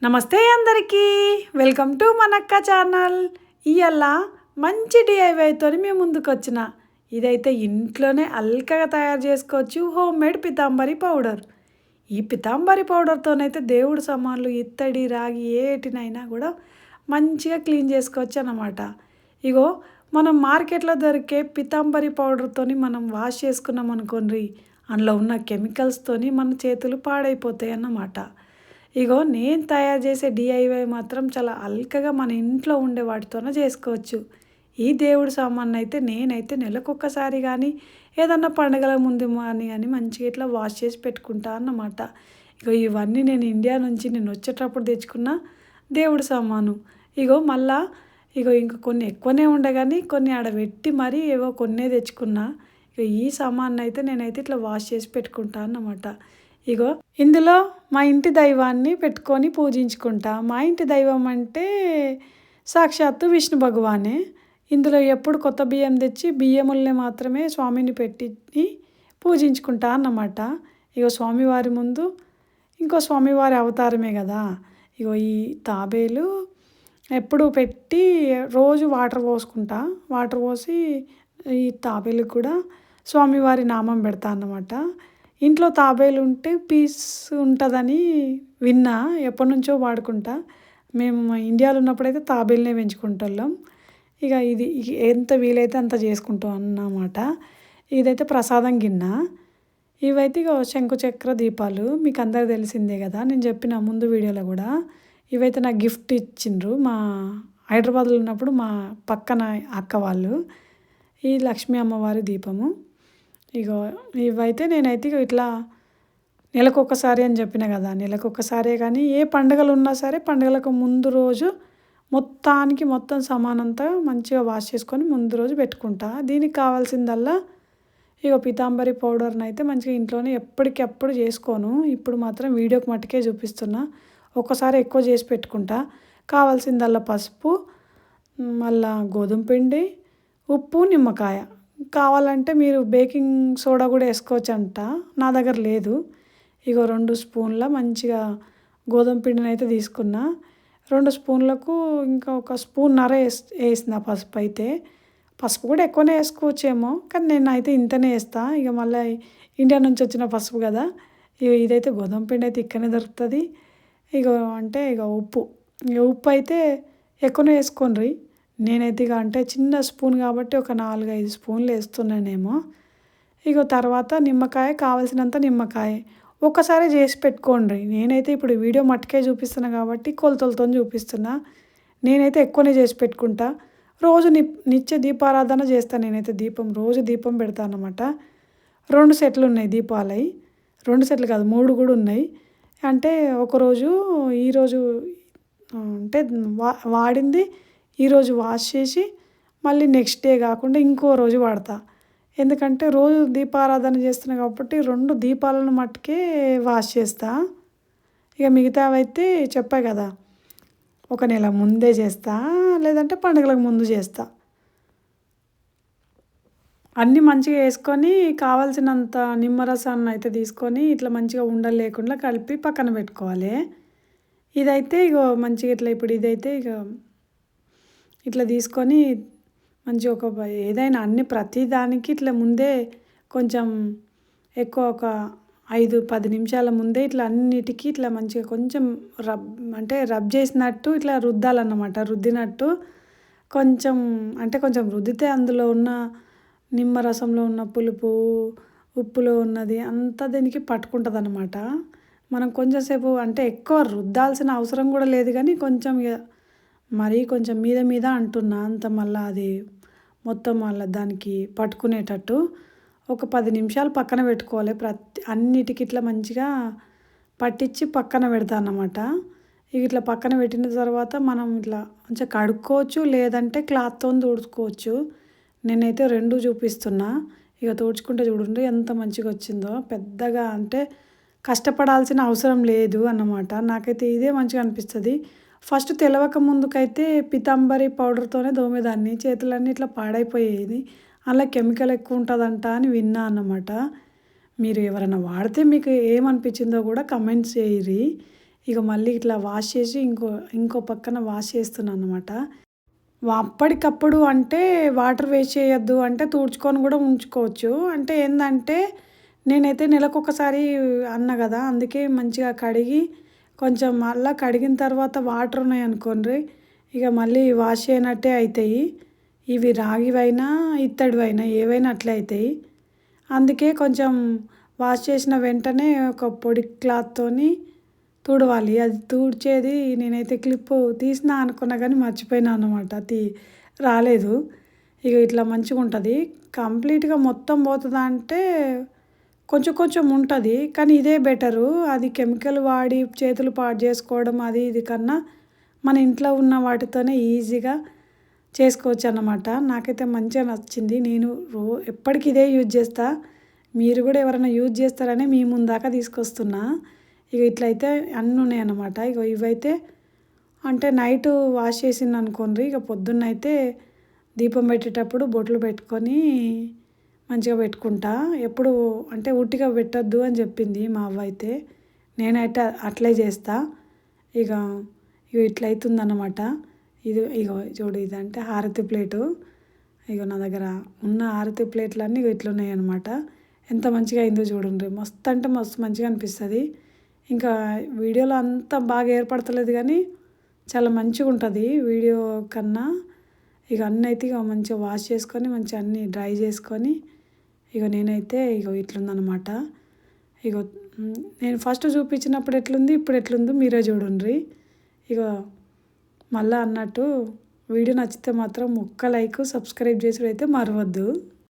నమస్తే అందరికీ welcome to మనక్క channel. ఇవాళ మంచి డిఐవైతో మేము ముందుకు వచ్చిన ఇదైతే ఇంట్లోనే అల్కగా తయారు చేసుకోవచ్చు హోమ్ మేడ్ పితాంబరి పౌడర్. ఈ పితాంబరి పౌడర్తోనైతే దేవుడు సామాన్లు ఇత్తడి రాగి ఏటినైనా కూడా మంచిగా క్లీన్ చేసుకోవచ్చు అన్నమాట. ఇగో మనం మార్కెట్లో దొరికే పితాంబరి పౌడర్తోని మనం వాష్ చేసుకున్నాం అనుకోండి, అందులో ఉన్న కెమికల్స్తోని మన చేతులు పాడైపోతాయి అన్నమాట. ఇగో నేను తయారు చేసే డిఐవై మాత్రం చాలా అల్కగా మన ఇంట్లో ఉండే వాటితోనే చేసుకోవచ్చు. ఈ దేవుడి సామాన్ని అయితే నేనైతే నెలకొక్కసారి కానీ ఏదన్నా పండుగల ముందు కానీ మంచిగా ఇట్లా వాష్ చేసి పెట్టుకుంటా అన్నమాట. ఇగో ఇవన్నీ నేను ఇండియా నుంచి నేను వచ్చేటప్పుడు తెచ్చుకున్న దేవుడి సామాను. ఇగో మళ్ళా ఇగో ఇంకా కొన్ని ఎక్కువనే ఉండే కానీ కొన్ని ఆడబెట్టి మరీ ఏవో కొన్నే తెచ్చుకున్నా. ఇక ఈ సామాన్ని అయితే నేనైతే ఇట్లా వాష్ చేసి పెట్టుకుంటా అన్నమాట. ఇగో ఇందులో మా ఇంటి దైవాన్ని పెట్టుకొని పూజించుకుంటా. మా ఇంటి దైవం అంటే సాక్షాత్తు విష్ణు భగవానే. ఇందులో ఎప్పుడు కొత్త బియ్యం తెచ్చి బియ్యముల్ని మాత్రమే స్వామిని పెట్టి పూజించుకుంటా అన్నమాట. ఇగో స్వామివారి ముందు ఇంకో స్వామివారి అవతారమే కదా. ఇగో ఈ తాబేలు ఎప్పుడు పెట్టి రోజు వాటర్ పోసుకుంటా. వాటర్ పోసి ఈ తాబేలుకి కూడా స్వామివారి నామం పెడతా అన్నమాట. ఇంట్లో తాబేలు ఉంటే పీస్ ఉంటుందని విన్నా, ఎప్పటి నుంచో వాడుకుంటా. మేము ఇండియాలో ఉన్నప్పుడైతే తాబేలునే పెంచుకుంటాం. ఇక ఇది ఎంత వీలైతే అంత చేసుకుంటాం అన్నమాట. ఇదైతే ప్రసాదం గిన్నె. ఇవైతే ఇక శంకు చక్ర దీపాలు మీకు అందరికి తెలిసిందే కదా, నేను చెప్పిన ముందు వీడియోలో కూడా. ఇవైతే నాకు గిఫ్ట్ ఇచ్చిండ్రు మా హైదరాబాద్లో ఉన్నప్పుడు మా పక్కన అక్క వాళ్ళు. ఈ లక్ష్మీ అమ్మవారి దీపము. ఇగో ఇవైతే నేనైతే ఇట్లా నెలకొకసారి అని చెప్పిన కదా, నెలకొకసారే కానీ ఏ పండుగలు ఉన్నా సరే పండుగలకు ముందు రోజు మొత్తం సమానంతా మంచిగా వాష్ చేసుకొని ముందు రోజు పెట్టుకుంటా. దీనికి కావాల్సిందల్లా ఇక పితాంబరి పౌడర్ని అయితే మంచిగా ఇంట్లోనే ఎప్పటికెప్పుడు చేసుకోను. ఇప్పుడు మాత్రం వీడియోకి మట్టుకే చూపిస్తున్నా. ఒక్కసారి ఎక్కువ చేసి పెట్టుకుంటా. కావాల్సిందల్లా పసుపు, మళ్ళా గోధుమ పిండి, ఉప్పు, నిమ్మకాయ. కావాలంటే మీరు బేకింగ్ సోడా కూడా వేసుకోవచ్చు అంట, నా దగ్గర లేదు. ఇగో 2 స్పూన్ల మంచిగా గోధుమ పిండిని అయితే తీసుకున్నా. 2 స్పూన్లకు ఇంకా ఒక స్పూన్నర వేసిన పసుపు అయితే. పసుపు కూడా ఎక్కువనే వేసుకోవచ్చేమో, కానీ నేను అయితే ఇంతనే వేస్తా. ఇక మళ్ళీ ఇండియా నుంచి వచ్చిన పసుపు కదా. ఇదైతే గోధుమ పిండి అయితే ఇక్కడనే దొరుకుతుంది. ఇక ఉప్పు అయితే ఎక్కువనే వేసుకోండి. నేనైతే ఇక అంటే చిన్న స్పూన్ కాబట్టి ఒక 4-5 స్పూన్లు వేస్తున్నానేమో. ఇక తర్వాత నిమ్మకాయ, కావలసినంత నిమ్మకాయ ఒక్కసారి చేసి పెట్టుకోండి. నేనైతే ఇప్పుడు వీడియో మట్టుకే చూపిస్తున్నా కాబట్టి కొలతలతో చూపిస్తున్నా. నేనైతే ఎక్కువనే చేసి పెట్టుకుంటా. రోజు నిత్య దీపారాధన చేస్తాను. నేనైతే రోజు దీపం పెడతాను అన్నమాట. 2 సెట్లు ఉన్నాయి దీపాలవి. 2 సెట్లు కాదు, 3 కూడా ఉన్నాయి. అంటే ఒకరోజు ఈరోజు అంటే వాడింది ఈరోజు వాష్ చేసి మళ్ళీ నెక్స్ట్ డే కాకుండా ఇంకో రోజు వాడతా. ఎందుకంటే రోజు దీపారాధన చేస్తున్నా కాబట్టి 2 దీపాలను మట్టుకే వాష్ చేస్తా. ఇక మిగతావైతే చెప్పా కదా, ఒక నెల ముందే చేస్తా, లేదంటే పండుగలకు ముందు చేస్తా. అన్నీ మంచిగా వేసుకొని కావాల్సినంత నిమ్మరసాన్ని అయితే తీసుకొని ఇట్లా మంచిగా ఉండలు లేకుండా కలిపి పక్కన పెట్టుకోవాలి. ఇదైతే మంచిగా ఇట్లా ఇప్పుడు ఇదైతే ఇట్లా తీసుకొని మంచిగా ఏదైనా ప్రతి దానికి ఇట్లా ముందే కొంచెం ఎక్కువ ఒక 5-10 నిమిషాల ముందే ఇట్లా అన్నిటికీ ఇట్లా మంచిగా కొంచెం రబ్ చేసినట్టు ఇట్లా రుద్దాలన్నమాట. రుద్దినట్టు కొంచెం కొంచెం రుద్దితే అందులో ఉన్న నిమ్మరసంలో ఉన్న పులుపు, ఉప్పులో ఉన్నది అంతా దీనికి పట్టుకుంటుంది అన్నమాట. మనం కొంచెంసేపు ఎక్కువ రుద్దాల్సిన అవసరం కూడా లేదు, కానీ కొంచెం మరీ కొంచెం మీద అంటున్నా అంత, మళ్ళీ అది మొత్తం మళ్ళీ దానికి పట్టుకునేటట్టు ఒక 10 నిమిషాలు పక్కన పెట్టుకోవాలి. అన్నిటికి ఇట్లా మంచిగా పట్టించి పక్కన పెడతా అన్నమాట. ఇట్లా పక్కన పెట్టిన తర్వాత మనం ఇట్లా కొంచెం కడుక్కోవచ్చు, లేదంటే క్లాత్తో తుడుచుకోవచ్చు. నేనైతే 2 చూపిస్తున్నా. ఇక తుడుచుకుంటే చూడండి ఎంత మంచిగా వచ్చిందో. పెద్దగా కష్టపడాల్సిన అవసరం లేదు అన్నమాట. నాకైతే ఇదే మంచిగా అనిపిస్తుంది. ఫస్ట్ తెలవక ముందుకైతే పితాంబరి పౌడర్తోనే దోమేదాన్ని. చేతులన్నీ ఇట్లా పాడైపోయేది. అలా కెమికల్ ఎక్కువ ఉంటుందంట అని విన్నా అన్నమాట. మీరు ఎవరైనా వాడితే మీకు ఏమనిపించిందో కూడా కమెంట్స్ చేయరి. ఇక మళ్ళీ ఇట్లా వాష్ చేసి ఇంకో పక్కన వాష్ చేస్తున్నాను అనమాట. అప్పటికప్పుడు అంటే వాటర్ వేస్ట్ చేయొద్దు అంటే తుడుచుకొని కూడా ఉంచుకోవచ్చు. అంటే ఏందంటే నేనైతే నెలకొకసారి అన్నా గదా! అందుకే మంచిగా కడిగి కొంచెం మళ్ళా కడిగిన తర్వాత వాటర్ ఉన్నాయనుకోండి, ఇక మళ్ళీ వాష్ చేయనట్టే అయితాయి. ఇవి రాగివైనా, ఇత్తడివైనా ఏవైనా అట్లే అయితాయి. అందుకే కొంచెం వాష్ చేసిన వెంటనే ఒక పొడి క్లాత్‌తోని తుడవాలి. అది తుడిచేది నేనైతే క్లిప్పు తీసినా అనుకున్నా కానీ మర్చిపోయినా అన్నమాట. రాలేదు. ఇక ఇట్లా మంచిగుంటది. కంప్లీట్‌గా మొత్తం పోతదా అంటే కొంచెం కొంచెం ఉంటది. కానీ ఇదే బెటరు. అది కెమికల్ వాడి చేతులు పాడు చేసుకోవడం అది ఇది కన్నా మన ఇంట్లో ఉన్న వాటితోనే ఈజీగా చేసుకోవచ్చన్నమాట. నాకైతే మంచిగా నచ్చింది. నేను ఎప్పటికి ఇదే యూజ్ చేస్తా. మీరు కూడా ఎవరైనా యూజ్ చేస్తారని మీ ముందాక తీసుకొస్తున్నా. ఇక ఇట్లయితే అన్నీ ఉన్నాయన్నమాట. ఇగో ఇవైతే అంటే నైటు వాష్ చేసిందనుకోండి, ఇక పొద్దున్నయితే దీపం పెట్టేటప్పుడు బొట్లు పెట్టుకొని మంచిగా పెట్టుకుంటా. ఎప్పుడు అంటే ఉట్టిగా పెట్టొద్దు అని చెప్పింది మా అవ్వ అయితే. నేనైతే అట్లే చేస్తా. ఇక ఇట్లయితుందన్నమాట. ఇగో చూడు ఇదంటే హారతి ప్లేటు. ఇగో నా దగ్గర ఉన్న హారతి ప్లేట్లన్నీ ఇట్లున్నాయన్నమాట. ఎంత మంచిగా అయిందో చూడండి. మస్తు అంటే మస్తు మంచిగా అనిపిస్తుంది. ఇంకా వీడియోలో అంత బాగా ఏర్పడతలేదు కానీ చాలా మంచిగా ఉంటుంది వీడియో కన్నా. ఇక అన్నీ అయితే ఇక మంచిగా వాష్ చేసుకొని మంచిగా అన్నీ డ్రై చేసుకొని నేనైతే ఇట్లుందనమాట. ఇగో నేను ఫస్ట్ చూపించినప్పుడు ఎట్లుంది ఇప్పుడు ఎట్లుందో మీరే చూడండి. ఇక మళ్ళా అన్నట్టు వీడియో నచ్చితే మాత్రం ఒక్క లైక్ సబ్స్క్రైబ్ చేసుడు అయితే మరవద్దు.